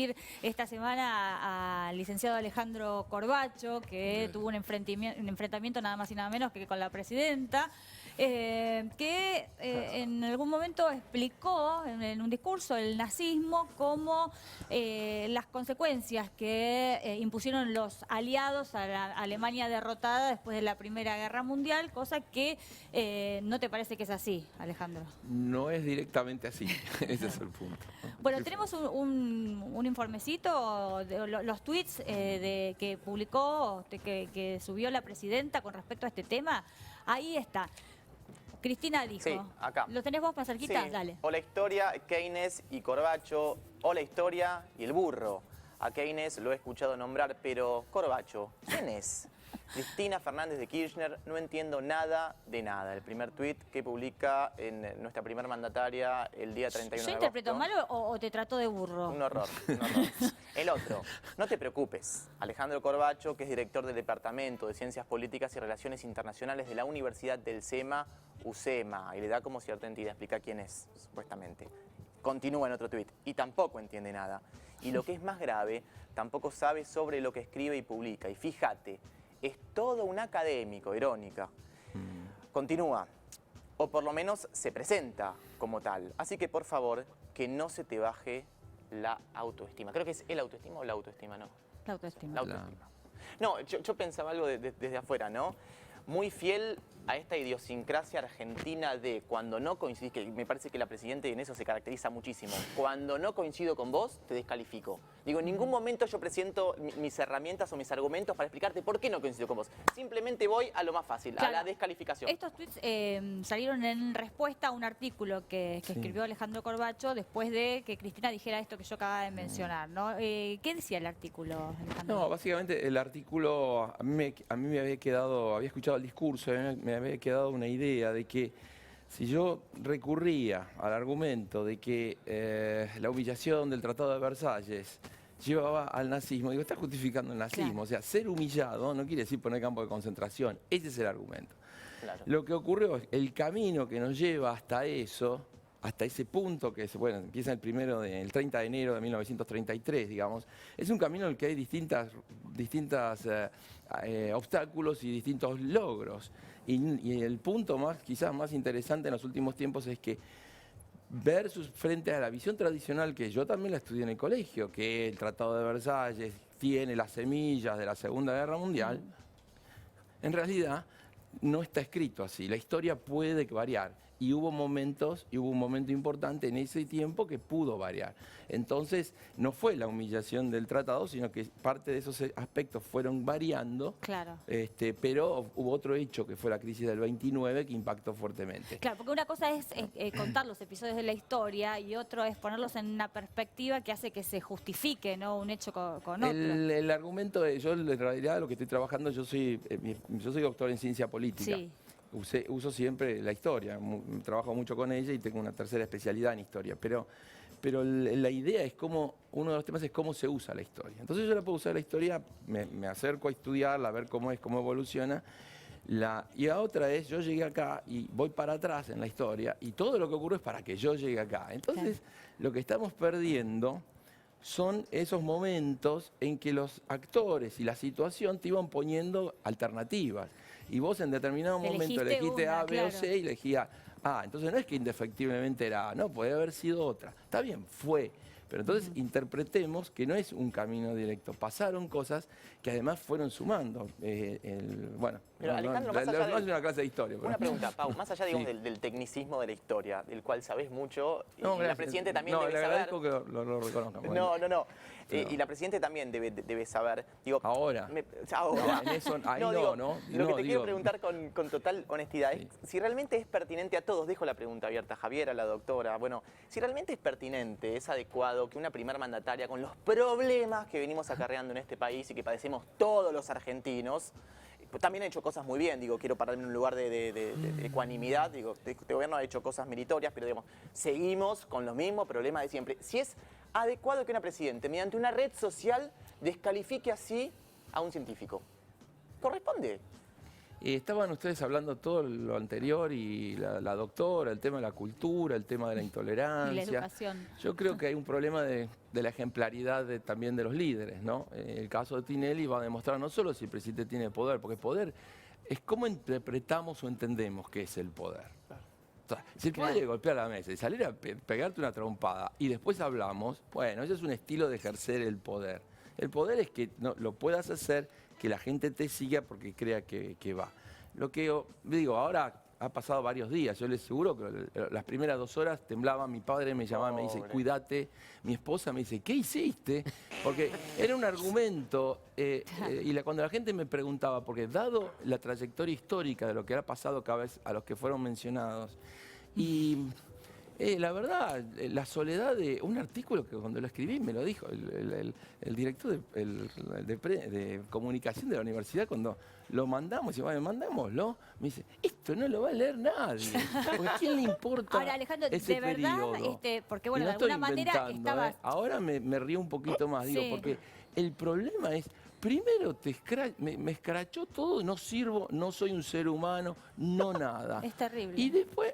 seguir esta semana al licenciado Alejandro Corbacho, que tuvo un enfrentamiento nada más y nada menos que con la presidenta, que en algún momento explicó en un discurso el nazismo como las consecuencias que impusieron los aliados a la Alemania derrotada después de la Primera Guerra Mundial, cosa que no te parece que es así, Alejandro. No es directamente así, ese es el punto. Bueno, tenemos un informecito de los tweets que publicó, que subió la presidenta con respecto a este tema. Ahí está. Cristina dijo. Sí, acá. ¿Lo tenés vos más cerquita? Sí. Dale. O la historia, Keynes y Corbacho. O la historia y el burro. A Keynes lo he escuchado nombrar, pero Corbacho, ¿quién es? Cristina Fernández de Kirchner, no entiendo nada de nada. El primer tuit que publica en nuestra primer mandataria el día 31 de agosto. ¿Yo interpreto mal o te trato de burro? Un horror, un horror. El otro, no te preocupes. Alejandro Corbacho, que es director del Departamento de Ciencias Políticas y Relaciones Internacionales de la Universidad del SEMA, UCEMA, y le da como cierta entidad, explica quién es, supuestamente. Continúa en otro tuit, y tampoco entiende nada. Y lo que es más grave, tampoco sabe sobre lo que escribe y publica. Y fíjate, es todo un académico, irónica. Continúa, o por lo menos se presenta como tal. Así que por favor, que no se te baje la autoestima. Creo que es el autoestima o la autoestima, ¿no? La autoestima. La autoestima. No, yo pensaba algo desde afuera, ¿no? Muy fiel a esta idiosincrasia argentina de cuando no coincidís, que me parece que la presidenta en eso se caracteriza muchísimo. Cuando no coincido con vos, te descalifico. Digo, en ningún momento yo presento mis herramientas o mis argumentos para explicarte por qué no coincido con vos. Simplemente voy a lo más fácil, Claro. a la descalificación. Estos tweets salieron en respuesta a un artículo que escribió Alejandro Corbacho después de que Cristina dijera esto que yo acababa de mencionar, ¿no? ¿Qué decía el artículo, Alejandro? No, básicamente el artículo, a mí me había quedado, había escuchado el discurso, me había quedado una idea de que si yo recurría al argumento de que la humillación del Tratado de Versalles llevaba al nazismo, digo, está justificando el nazismo. Claro. O sea, ser humillado no quiere decir poner campo de concentración. Ese es el argumento. Claro. Lo que ocurrió es el camino que nos lleva hasta eso, hasta ese punto que bueno, empieza el 30 de enero de 1933, digamos, es un camino en el que hay distintos obstáculos y distintos logros. Y el punto quizás más interesante en los últimos tiempos es que versus frente a la visión tradicional, que yo también la estudié en el colegio, que el Tratado de Versalles tiene las semillas de la Segunda Guerra Mundial, en realidad no está escrito así. La historia puede variar. Y hubo momentos, y hubo un momento importante en ese tiempo que pudo variar. Entonces, no fue la humillación del tratado, sino que parte de esos aspectos fueron variando. Claro. Pero hubo otro hecho, que fue la crisis del 29, que impactó fuertemente. Claro, porque una cosa es contar los episodios de la historia y otro es ponerlos en una perspectiva que hace que se justifique, ¿no?, un hecho con otro. El argumento yo en realidad lo que estoy trabajando, yo soy doctor en ciencia política. Sí. Uso siempre la historia, trabajo mucho con ella y tengo una tercera especialidad en historia, pero la idea es uno de los temas es cómo se usa la historia. Entonces yo la puedo usar la historia, me acerco a estudiarla, a ver cómo evoluciona. Y la otra es, yo llegué acá y voy para atrás en la historia y todo lo que ocurre es para que yo llegue acá. Entonces, lo que estamos perdiendo son esos momentos en que los actores y la situación te iban poniendo alternativas. Y vos en determinado momento elegiste A, B o C y elegías A. Entonces no es que indefectiblemente era A, no, puede haber sido otra. Está bien, fue. Pero entonces interpretemos que no es un camino directo. Pasaron cosas que además fueron sumando. Bueno, pero Alejandro, no es una clase de historia. Una pregunta, Pau, más allá digamos, del tecnicismo de la historia, del cual sabés mucho, y la Presidenta también debe saber... No, le agradezco que lo reconozca. No. Y la Presidenta también debe saber. Digo, ahora. Ahora. No, en eso, ahí digo, no. Lo que te quiero preguntar con total honestidad es si realmente es pertinente a todos, dejo la pregunta abierta a Javier, a la doctora, bueno, si realmente es pertinente, es adecuado que una primer mandataria con los problemas que venimos acarreando en este país y que padecemos todos los argentinos, también ha hecho cosas muy bien, digo, quiero pararme en un lugar de ecuanimidad, digo, este gobierno ha hecho cosas meritorias, pero digamos, seguimos con los mismos problemas de siempre. Si es adecuado que una presidenta, mediante una red social, descalifique así a un científico, ¿corresponde? Estaban ustedes hablando todo lo anterior y la doctora, el tema de la cultura, el tema de la intolerancia. Y la educación. Yo creo que hay un problema de la ejemplaridad también de los líderes, ¿no? El caso de Tinelli va a demostrar no solo si el presidente tiene poder, porque poder es cómo interpretamos o entendemos qué es el poder. O sea, si el poder es golpear la mesa y salir a pegarte una trompada y después hablamos, bueno, ese es un estilo de ejercer el poder. El poder es que no, lo puedas hacer, que la gente te siga porque crea que va. Lo que yo digo, ahora ha pasado varios días, yo les aseguro que las primeras 2 horas temblaba, mi padre me llamaba, me dice, cuídate, mi esposa me dice, ¿qué hiciste? Porque era un argumento, cuando la gente me preguntaba, porque dado la trayectoria histórica de lo que ha pasado cada vez a los que fueron mencionados, y la verdad, la soledad de un artículo que cuando lo escribí me lo dijo el director de comunicación de la universidad cuando lo mandamos, y bueno, mandámoslo, me dice, esto no lo va a leer nadie, porque ¿a quién le importa? Ahora, Alejandro, ese de verdad, periodo? porque bueno, Y no de alguna estoy manera inventando, estabas... Ahora me río un poquito más, digo, Sí. porque el problema es, primero me escrachó todo, no sirvo, no soy un ser humano, no nada. Es terrible. Y después,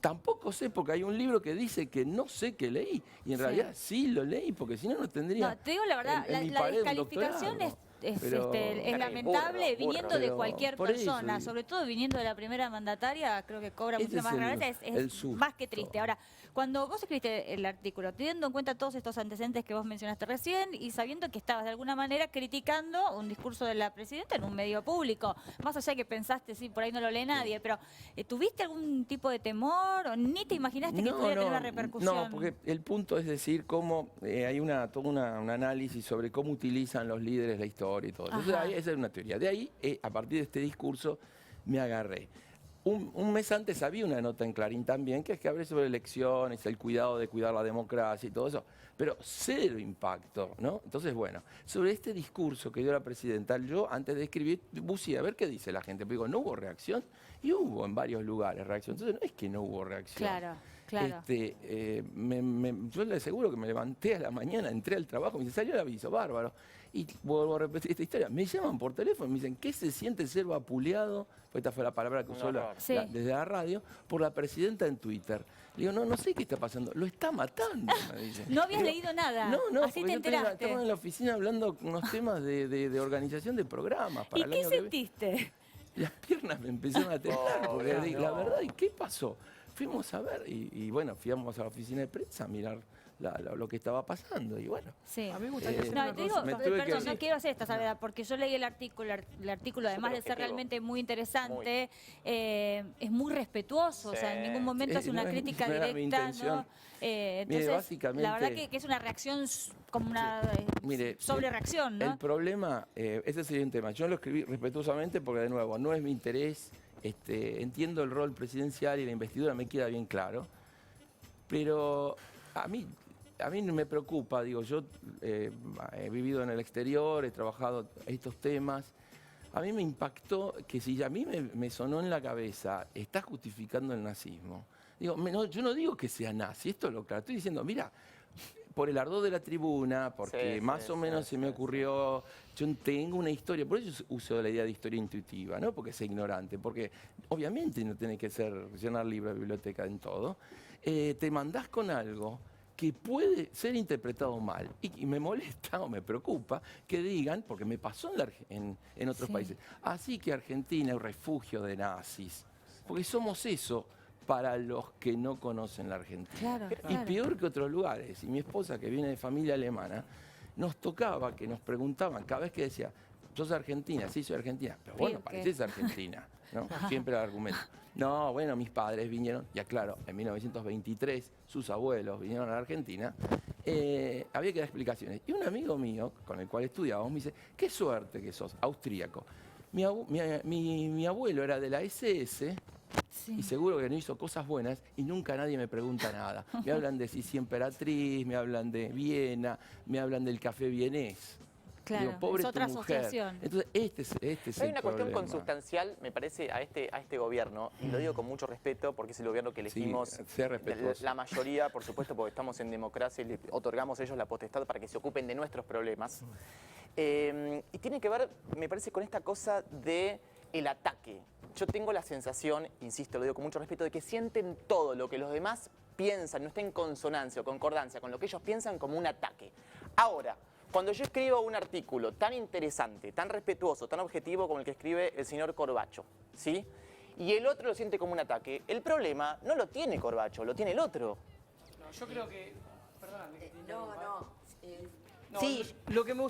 tampoco sé, porque hay un libro que dice que no sé qué leí, y en realidad sí lo leí, porque si no, no tendría. No, te digo la verdad, en mi la pared un descalificación doctorado. es Pero- lamentable burro, viniendo de pero cualquier por eso persona, digo. sobre todo viniendo de la primera mandataria, creo que cobra Ese mucho es más gracia, el es susto. más que triste. Ahora, cuando vos escribiste el artículo, teniendo en cuenta todos estos antecedentes que vos mencionaste recién y sabiendo que estabas de alguna manera criticando un discurso de la presidenta en un medio público, más allá de que pensaste, sí, por ahí no lo lee nadie, pero ¿tuviste algún tipo de temor o ni te imaginaste que pudiera tener una repercusión? No, porque el punto es decir cómo hay todo un análisis sobre cómo utilizan los líderes la historia y todo. Entonces, Ajá. esa es una teoría. De ahí, a partir de este discurso, me agarré. Un mes antes había una nota en Clarín también, que es que hablé sobre elecciones, el cuidado de cuidar la democracia y todo eso, pero cero impacto, ¿no? Entonces, bueno, sobre este discurso que dio la presidenta, yo antes de escribir, buceé a ver qué dice la gente, pero digo, ¿no hubo reacción? Y hubo en varios lugares reacción, entonces no es que no hubo reacción. Claro, claro. Yo le aseguro que me levanté a la mañana, entré al trabajo, me dice, salió el aviso, bárbaro. Y vuelvo a repetir esta historia. Me llaman por teléfono y me dicen, ¿qué se siente ser vapuleado? Esta fue la palabra que usó Sí. desde la radio, por la presidenta en Twitter. Le digo, no sé qué está pasando. Lo está matando, me dice. No habías Digo, leído nada. No, Así porque te yo enteraste. estaba en la oficina hablando unos temas de organización de programas para ¿Y el qué año que viene. sentiste? Las piernas me empezaron a temblar, porque no. la verdad, ¿y qué pasó? Fuimos a ver, y bueno, fuimos a la oficina de prensa a mirar lo que estaba pasando, y bueno. Sí. A mí me gustaría hacer No, una te digo, consulta. Me tuve que perdón, decir. no quiero hacer esta salvedad, porque yo leí el artículo además de ser objetivo. realmente muy interesante, es muy respetuoso, o sea, en Sí. ningún momento hace una No crítica no era mi directa, intención. ¿no? Entonces, básicamente- la verdad que es una reacción como una Mire, sobrereacción, El ¿no? problema, ese sería un tema. Yo lo escribí respetuosamente porque, de nuevo, no es mi interés. Entiendo el rol presidencial y la investidura, me queda bien claro. Pero a mí no me preocupa, digo, yo he vivido en el exterior, he trabajado estos temas. A mí me impactó que si a mí me sonó en la cabeza, está justificando el nazismo. Digo, yo no digo que sea nazi, esto es lo claro. Estoy diciendo, mira, por el ardor de la tribuna, porque Sí, más sí, o menos sí, se me sí, ocurrió, yo tengo una historia, por eso uso la idea de historia intuitiva, no porque sea ignorante, porque obviamente no tiene que ser llenar libros de biblioteca en todo. Te mandás con algo que puede ser interpretado mal y me molesta o me preocupa que digan, porque me pasó en otros Sí. países, así que Argentina es un refugio de nazis, porque somos eso para los que no conocen la Argentina. Claro, Y claro. peor que otros lugares. Y mi esposa, que viene de familia alemana, nos tocaba que nos preguntaban cada vez que decía, ¿sos argentina? Sí, soy argentina. Pero bueno, ¿Qué? pareces argentina, ¿no? Siempre el argumento. No, bueno, mis padres vinieron, ya claro, en 1923 sus abuelos vinieron a la Argentina, había que dar explicaciones. Y un amigo mío, con el cual estudiábamos, me dice, qué suerte que sos, austríaco. Mi abuelo era de la SS, Sí. y seguro que no hizo cosas buenas y nunca nadie me pregunta nada. Me hablan de Sisi Emperatriz, me hablan de Viena, me hablan del café vienés. Claro, Digo, pobre es otra tu mujer. asociación. Entonces, este es Hay el una cuestión problema. consustancial, me parece, a este gobierno, y lo digo con mucho respeto porque es el gobierno que Sí, elegimos sea respetuoso. la mayoría, por supuesto, porque estamos en democracia y le otorgamos a ellos la potestad para que se ocupen de nuestros problemas. Y tiene que ver, me parece, con esta cosa de el ataque. Yo tengo la sensación, insisto, lo digo con mucho respeto, de que sienten todo lo que los demás piensan, no está en consonancia o concordancia con lo que ellos piensan como un ataque. Ahora, cuando yo escribo un artículo tan interesante, tan respetuoso, tan objetivo como el que escribe el señor Corbacho, ¿sí? Y el otro lo siente como un ataque, el problema no lo tiene Corbacho, lo tiene el otro. No, yo creo que... Perdóname. que te interrumpa. No, Sí. lo que me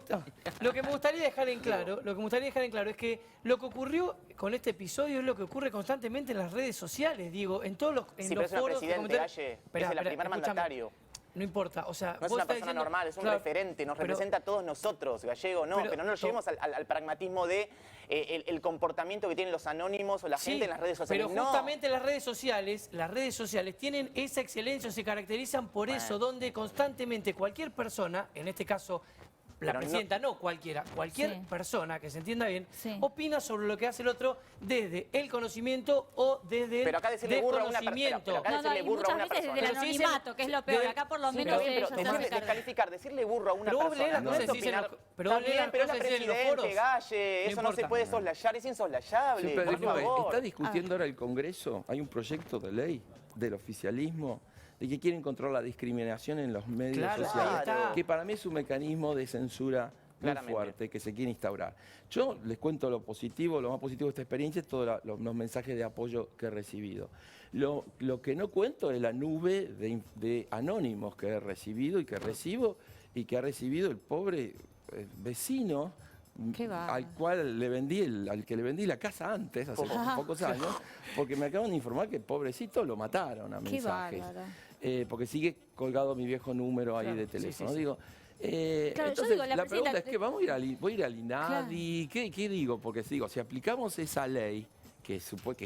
gustaría dejar en claro, es que lo que ocurrió con este episodio es lo que ocurre constantemente en las redes sociales, digo, en todos los Sí, pero los es el foros, presidente, comentarios. Galle, Esperá, es el esperá, primer escúchame. mandatario. No importa, o sea, No es vos una estás persona diciendo- normal, es un claro, referente, nos pero- representa a todos nosotros, Gallego, no, pero no nos llevemos al pragmatismo de el comportamiento que tienen los anónimos o la Sí, gente en las redes sociales. pero No. justamente las redes sociales tienen esa excelencia, se caracterizan por eso, donde constantemente cualquier persona, en este caso la Pero no- presidenta, no cualquiera, cualquier Sí. persona que se entienda bien, Sí. opina sobre lo que hace el otro desde el conocimiento o desde Pero acá el decirle burro a una persona, desconocimiento. pero acá No, no, decirle y burro a muchas una veces desde el persona. Pero sí es el- anonimato, que es lo peor. desde- Acá por lo sí, menos Pero, ellos pero se hacen decirle, cargo. descalificar, decirle burro a una Pero vos persona, lees las no cosas es que dicen opinar. los- pero vos lees También, las pero es la cosas que dicen los presidente, foros. Galle, No eso no se importa. puede soslayar, es insoslayable, Siempre por digo, favor. está discutiendo ahora el Congreso, hay un proyecto de ley del oficialismo de que quieren controlar la discriminación en los medios Claro, ahí sociales, está. que para mí es un mecanismo de censura muy Claramente. fuerte que se quiere instaurar. Yo les cuento lo positivo, lo más positivo de esta experiencia es todos los mensajes de apoyo que he recibido. Lo que no cuento es la nube de anónimos que he recibido y que recibo y que ha recibido el pobre vecino Qué bárbaro. al cual al que le vendí la casa antes, hace pocos años, porque me acaban de informar que pobrecito lo mataron a Qué mensajes. bárbaro. Porque sigue colgado mi viejo número ahí Claro, de sí, teléfono. sí, sí. Digo, Claro, yo entonces digo, la la pregunta presidenta- es que voy a ir al INADI, ¿qué digo? Porque digo, si aplicamos esa ley que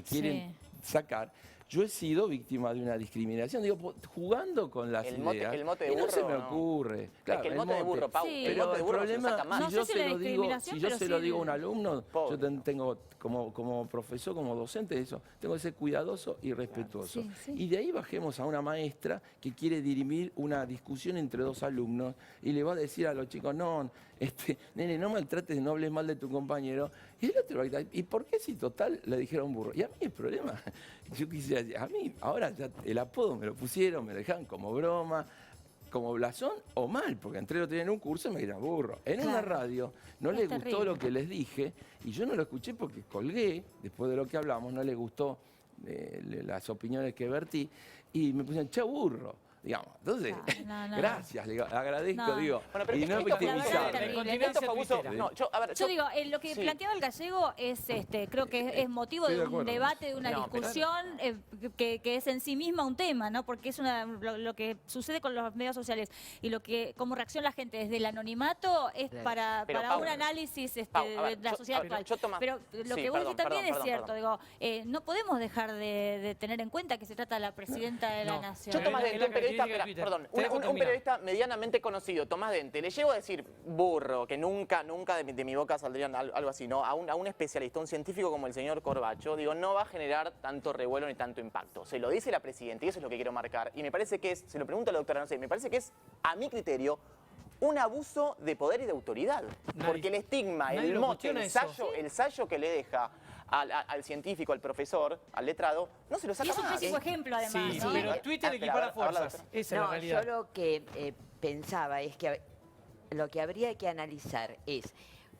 quieren sacar, yo he sido víctima de una discriminación, digo, jugando con las El mote- ideas, el mote de y no se burro, me ¿no? ocurre. Es Claro, que el mote de burro, Pau, Sí. el pero mote de el burro se lo problema, saca mal. No si sé yo si se la lo digo, discriminación, si yo pero se sí lo digo a el- un alumno, Pobre. yo tengo como profesor, como docente de eso, tengo que ser cuidadoso y respetuoso. Sí, sí. Y de ahí bajemos a una maestra que quiere dirimir una discusión entre dos alumnos y le va a decir a los chicos, no, nene, no maltrates, no hables mal de tu compañero. Y el otro va a gritar, ¿y por qué si total le dijeron burro? Y a mí el problema, yo quisiera decir, a mí ahora ya el apodo me lo pusieron, me lo dejaron como broma, como blasón o mal, porque entré lo tenía en un curso y me dijeron burro. En una Claro. radio no Es les gustó terrible. lo que les dije y yo no lo escuché porque colgué, después de lo que hablamos, no les gustó las opiniones que vertí y me pusieron, che burro. Digamos, entonces, No. gracias, le digo, agradezco, No. digo, Bueno, pero y no esto fue victimizarme. terrible. Continencia Esto fue abuso. tuitera. No, a ver, Yo digo, lo que sí. planteaba el gallego es, creo que es motivo Estoy de de un acuerdo. debate, de una No, pero- discusión que es en sí misma un tema, ¿no? Porque es lo que sucede con los medios sociales y lo que cómo reacciona la gente desde el anonimato es para Pero, para Pau, un análisis Pau, a ver, de la yo- sociedad a ver, actual. yo toma- Pero lo sí, que vos perdón, decís también perdón, es cierto, perdón. digo, no podemos dejar de tener en cuenta que se trata de la presidenta de la No. nación. Yo, Pero Tomás es la Dente, un periodista, característica de Twitter. perdón, Te dejo un terminar. periodista medianamente conocido, Tomás Dente, le llego a decir burro, que nunca de mi boca saldría algo así, ¿no? A un especialista, un científico como el señor Corbacho, digo, no va a generar tanto revuelo ni tanto impacto. Se lo dice la presidenta y eso es lo que quiero marcar. Y me parece que es, se lo pregunto a la doctora, no sé, me parece que es, a mi criterio, un abuso de poder y de autoridad. Nadie- Porque el estigma, nadie el lo mote, cuestiona el eso. ensayo que le deja al científico, al profesor, al letrado, no se lo Y saca es un más. pésimo ejemplo, además. Sí, ¿no? pero Twitter Espera, equipara a ver, fuerzas. doctora. Esa es la No, realidad. yo lo que pensaba es que lo que habría que analizar es,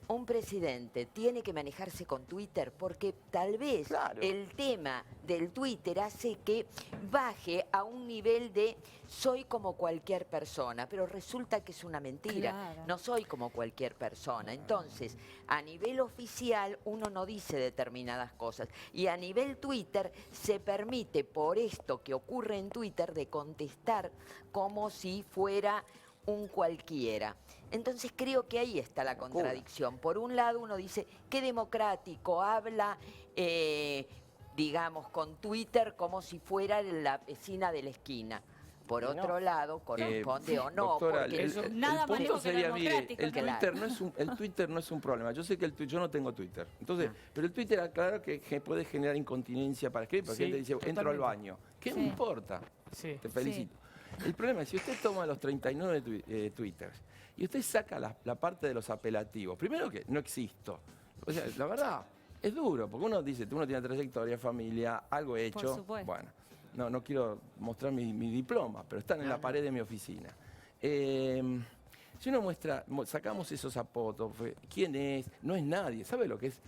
un presidente tiene que manejarse con Twitter porque tal vez Claro. el tema del Twitter hace que baje a un nivel de soy como cualquier persona, pero resulta que es una mentira. Claro. No soy como cualquier persona. Entonces, a nivel oficial uno no dice determinadas cosas y a nivel Twitter se permite por esto que ocurre en Twitter de contestar como si fuera un cualquiera. Entonces creo que ahí está la contradicción. Por un lado uno dice, qué democrático, habla, digamos, con Twitter como si fuera la vecina de la esquina. Por Y no. otro lado, corresponde o no, Doctora, porque Nada más punto lejos que lo sería, mire, democrático, el claro. Twitter no es un problema. Yo sé que yo no tengo Twitter. Entonces, pero el Twitter, aclaro que puede generar incontinencia para escribir, porque Sí, gente dice, entro al totalmente. baño. ¿Qué me Sí. importa? Sí. Te felicito. El problema es, si usted toma los 39 Twitters y usted saca la parte de los apelativos, primero que no existo. O sea, la verdad, es duro, porque uno dice, uno tiene trayectoria, familia, algo hecho. Por supuesto. Bueno, no quiero mostrar mi diploma, pero están en la pared de mi oficina. Si uno muestra, sacamos esos apóstrofes, ¿quién es? No es nadie, ¿sabe lo que es?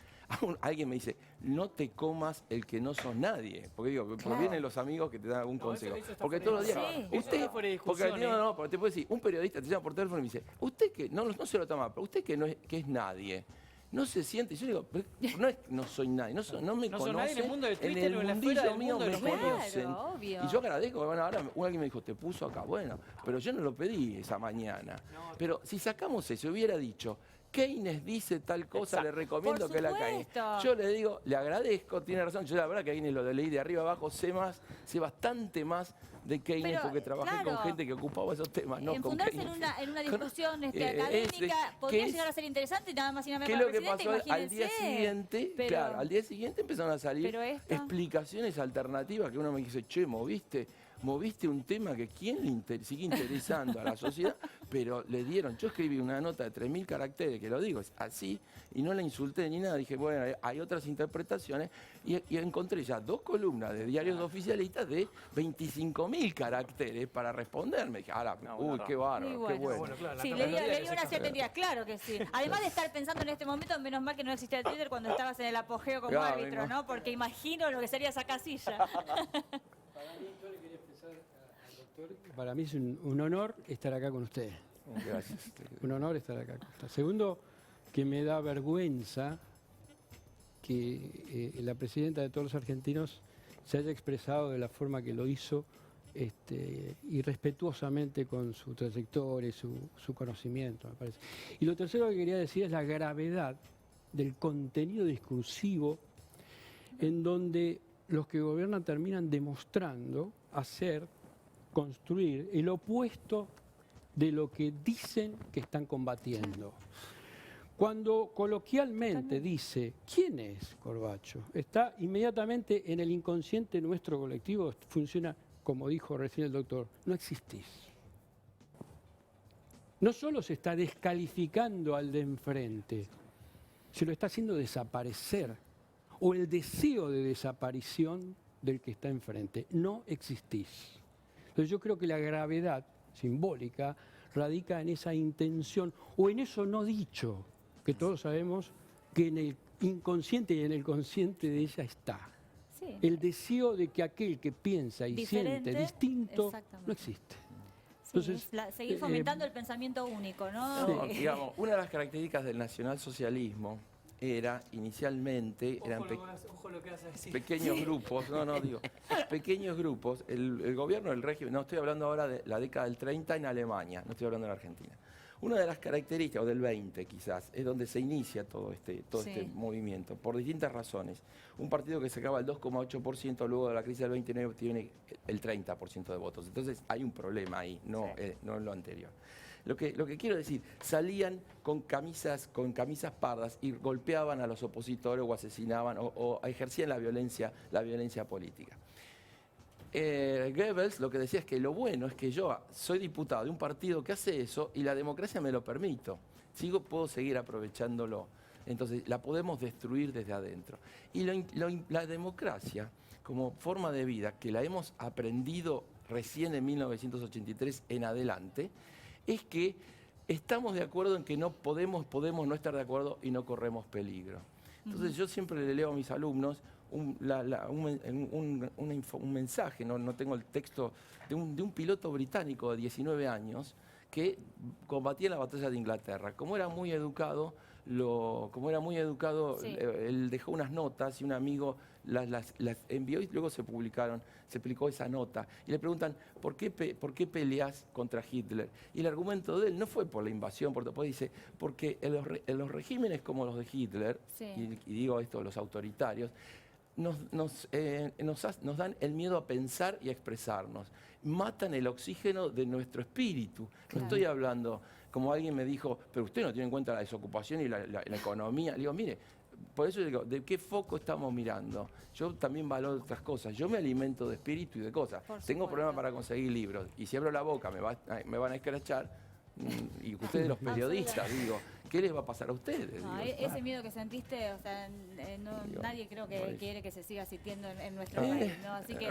Alguien me dice, no te comas el que no sos nadie. Porque digo, porque vienen los amigos que te dan algún consejo. eso está Porque fuera todos de los días, discusión. Sí. Eso está fuera de porque discusión, porque te puede decir, un periodista te llama por teléfono y me dice, usted que, no se lo toma, pero usted que es nadie. No se siente, yo digo, pero no es no soy nadie, no me No sos conocen. nadie en el mundo de Twitter el o en la mundillo esfera del mío mundo de me los medios. conocen. Claro, obvio. Y yo agradezco, bueno, ahora alguien me dijo, te puso acá, bueno, pero yo no lo pedí esa mañana. Pero si sacamos eso, hubiera dicho, Keynes dice tal cosa, Exacto. le recomiendo Por que la caiga. supuesto. Yo le digo, le agradezco, tiene razón, yo la verdad que a Keynes lo leí de arriba abajo, sé bastante más de Keynes Pero, porque trabajé claro, con gente que ocupaba esos temas, no con Enfundarse Keynes. en una discusión Es- académica podría ¿qué llegar es? a ser interesante y nada más y nada ¿Qué menos es lo para que el presidente, pasó al día imagínense. siguiente? Pero- Claro, al día siguiente empezaron a salir Pero esto- explicaciones alternativas que uno me dice, che, moviste un tema que quién le sigue interesando a la sociedad, pero le dieron, yo escribí una nota de 3.000 caracteres, que lo digo, es así, y no la insulté ni nada, dije, bueno, hay otras interpretaciones, y encontré ya 2 columnas de diarios oficialistas de 25.000 caracteres para responderme. Dije, ahora, No, uy, bueno, qué bárbaro, Y qué bueno. bueno. Bueno, claro, la Sí, tapa de le los dio diarios una es cierta entidad, claro que sí. Además de estar pensando en este momento, menos mal que no existía Twitter cuando estabas en el apogeo como Claro, árbitro, ¿no? Porque imagino lo que sería esa casilla. Para mí es un honor estar acá con ustedes. Gracias. Un honor estar acá con ustedes. Segundo, que me da vergüenza que la presidenta de todos los argentinos se haya expresado de la forma que lo hizo y respetuosamente con su trayectoria y su conocimiento, me parece. Y lo tercero que quería decir es la gravedad del contenido discursivo en donde los que gobiernan terminan demostrando hacer, construir el opuesto de lo que dicen que están combatiendo. Cuando coloquialmente dice, ¿quién es Corbacho? Está inmediatamente en el inconsciente nuestro colectivo, funciona como dijo recién el doctor, no existís. No solo se está descalificando al de enfrente, se lo está haciendo desaparecer, o el deseo de desaparición del que está enfrente. No existís. Entonces yo creo que la gravedad simbólica radica en esa intención, o en eso no dicho, que todos sabemos que en el inconsciente y en el consciente de ella está. Sí. El deseo de que aquel que piensa y Diferente, siente distinto exactamente. no existe. Sí, Entonces, seguir fomentando el pensamiento único, ¿no? No, digamos, una de las características del nacionalsocialismo era inicialmente, Ojo lo que vas a decir. pequeños grupos, pequeños grupos, el gobierno del régimen, no estoy hablando ahora de la década del 30 en Alemania, no estoy hablando de la Argentina. Una de las características, o del 20 quizás, es donde se inicia todo este movimiento, por distintas razones. Un partido que sacaba el 2,8%, luego de la crisis del 29 tiene el 30% de votos. Entonces hay un problema ahí, no en lo anterior. Lo que quiero decir, salían con camisas pardas y golpeaban a los opositores o asesinaban o ejercían la violencia política. Goebbels lo que decía es que lo bueno es que yo soy diputado de un partido que hace eso y la democracia me lo permito. Puedo seguir aprovechándolo. Entonces la podemos destruir desde adentro. Y la democracia como forma de vida que la hemos aprendido recién en 1983 en adelante, es que estamos de acuerdo en que no podemos no estar de acuerdo y no corremos peligro. Entonces yo siempre le leo a mis alumnos un mensaje, no tengo el texto, de un piloto británico de 19 años que combatía en la batalla de Inglaterra. Como era muy educado, Sí. él dejó unas notas y un amigo las envió y luego se publicó esa nota. Y le preguntan, ¿por qué peleas contra Hitler? Y el argumento de él no fue por la invasión, después dice, porque en los regímenes como los de Hitler, Sí. y digo esto, los autoritarios, nos dan el miedo a pensar y a expresarnos. Matan el oxígeno de nuestro espíritu. Claro. No estoy hablando, como alguien me dijo, pero usted no tiene en cuenta la desocupación y la economía. Le digo, mire, por eso digo, ¿de qué foco estamos mirando? Yo también valoro otras cosas. Yo me alimento de espíritu y de cosas. Por Tengo supuesto. problemas para conseguir libros. Y si abro la boca me van a escrachar. Y ustedes los periodistas, digo, ¿qué les va a pasar a ustedes? No, Digo, ese claro. miedo que sentiste, o sea, Digo, nadie creo que por quiere que se siga sintiendo en nuestro Eh. país, ¿no? Así que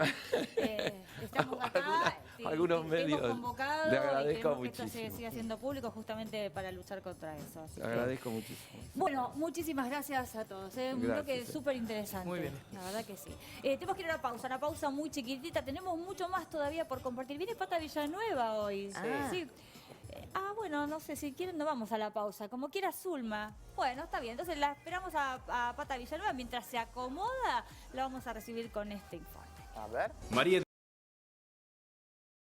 estamos acá, Algunos te medios hemos convocado le y agradezco queremos que esto se muchísimo. siga siendo público justamente para luchar contra eso. Así Te que- agradezco muchísimo. Bueno, muchísimas gracias a todos. Un Gracias, bloque súper interesante. Muy bien. La verdad que sí. Tenemos que ir a una pausa muy chiquitita. Tenemos mucho más todavía por compartir. Viene Pata Villanueva hoy. Ah. Sí. Bueno, no sé, si quieren no vamos a la pausa. Como quiera Zulma. Bueno, está bien. Entonces la esperamos a Pata Villanueva. Mientras se acomoda, la vamos a recibir con este informe. A ver. María